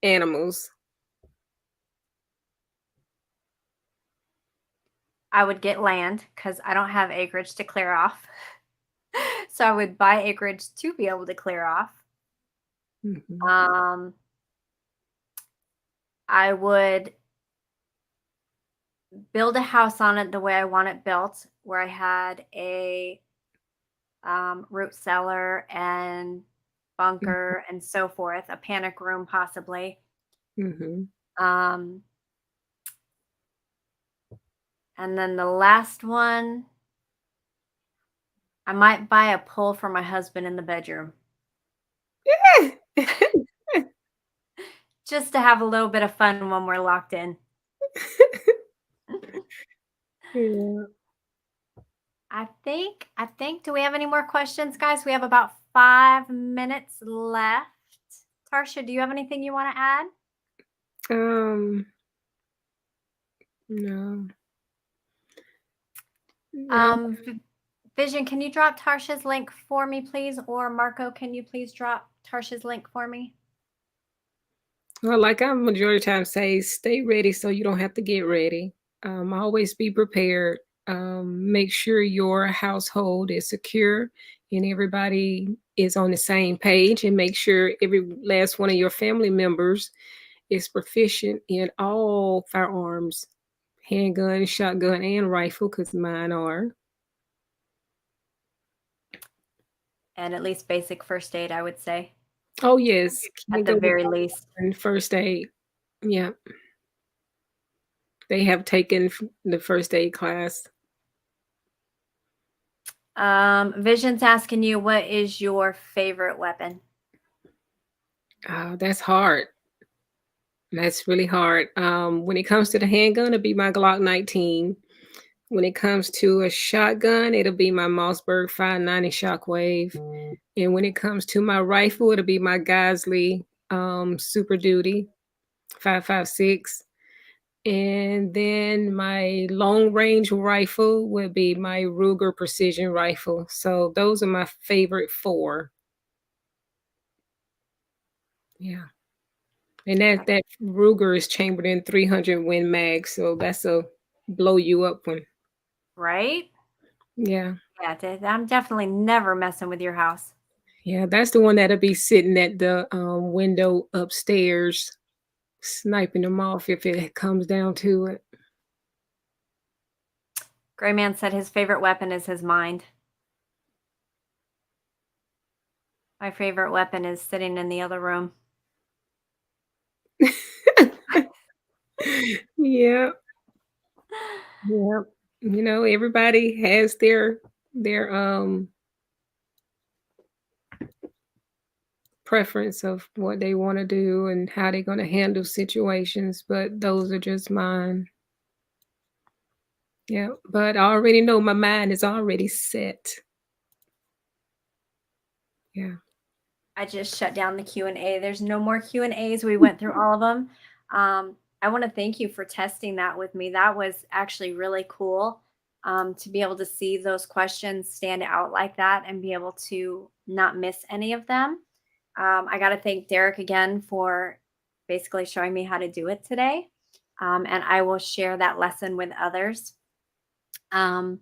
animals. I would get land because I don't have acreage to clear off. So I would buy acreage to be able to clear off. Mhm, Um, I would build a house on it the way I want it built, where I had a root cellar and mhm, bunker and so forth, a panic room possibly. mhm. Um, and then the last one, I might buy a pole for my husband in the bedroom just to have a little bit of fun when we're locked in. Yeah. I think do we have any more questions, guys? We have about 5 minutes left. Tarsha, do you have anything you want to add? Um, no, no. Vision, can you drop Tarsha's link for me, please? Or Marco, can you please drop Tarsha's link for me? Well, like I majority of the time say, stay ready so you don't have to get ready. Always be prepared. Make sure your household is secure and everybody is on the same page, and make sure every last one of your family members is proficient in all firearms, handgun, shotgun, and rifle, because mine are. And at least basic first aid, I would say, Oh, yes. at Can't the go very without least. first aid. Yeah, they have taken the first aid class. Vision's asking you, what is your favorite weapon? That's hard. That's really hard. When it comes to the handgun, it'll be my Glock 19. When it comes to a shotgun, it'll be my Mossberg 590 Shockwave. And when it comes to my rifle, it'll be my Geisley Super Duty 5.56. And then my long range rifle would be my Ruger Precision rifle. So those are my favorite four. Yeah. And that Ruger is chambered in 300 Win Mag, so that's a blow you up one. Right? Yeah. Yeah, I'm definitely never messing with your house. Yeah, that's the one that'll be sitting at the, window upstairs, sniping them off if it comes down to it. Gray Man said his favorite weapon is his mind. My favorite weapon is sitting in the other room. Yeah, yeah. Everybody has their preference of what they wanna do and how they're gonna handle situations, but those are just mine. Yeah, but I already know my mind is already set. Yeah. I just shut down the Q&A. There's no more Q&As. We went through all of them. I want to thank you for testing that with me. That was actually really cool, to be able to see those questions stand out like that and be able to not miss any of them. I got to thank Derek again for basically showing me how to do it today. And I will share that lesson with others. Um,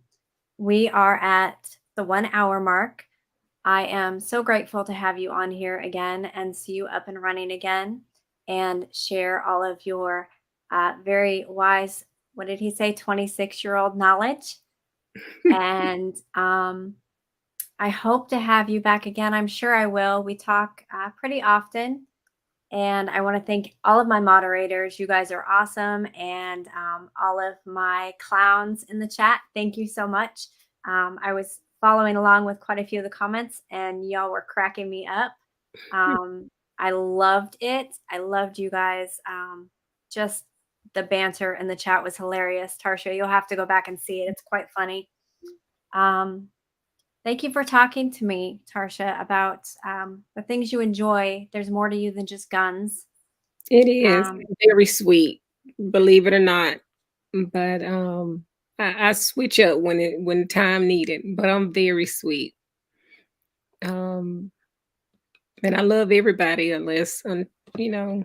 We are at the 1 hour mark. I am so grateful to have you on here again and see you up and running again and share all of your very wise, what did he say, 26-year-old knowledge. And I hope to have you back again. I'm sure I will. We talk pretty often. And I want to thank all of my moderators. You guys are awesome. And all of my clowns in the chat, thank you so much. I was following along with quite a few of the comments, and y'all were cracking me up. I loved it. I loved you guys. Just the banter in the chat was hilarious. Tarsha, you'll have to go back and see it. It's quite funny. Um, Thank you for talking to me, Tarsha, about the things you enjoy. There's more to you than just guns. It is Um, very sweet, believe it or not. But I switch up when time needed, but I'm very sweet. Um, and I love everybody unless you know,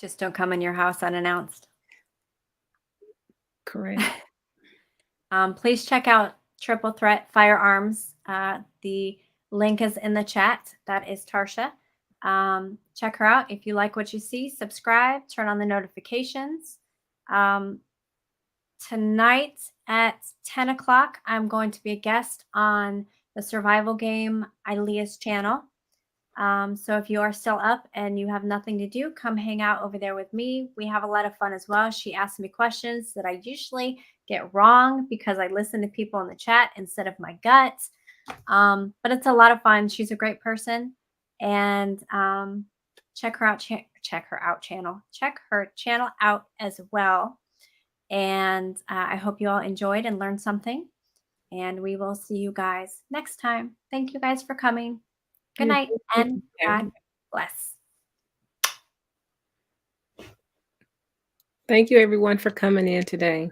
just don't come in your house unannounced. correct. Please check out Triple Threat Firearms. The link is in the chat. That is Tarsha. Check her out. If you like what you see, subscribe, turn on the notifications. Um, Tonight at 10 o'clock, I'm going to be a guest on the survival game Ilea's channel. So if you are still up and you have nothing to do, come hang out over there with me. We have a lot of fun as well. She asks me questions that I usually get wrong because I listen to people in the chat instead of my gut. But it's a lot of fun. She's a great person, and check her out. Check her channel out as well. And I hope you all enjoyed and learned something. And we will see you guys next time. Thank you guys for coming. Good Yeah, night and God bless. thank you everyone for coming in today.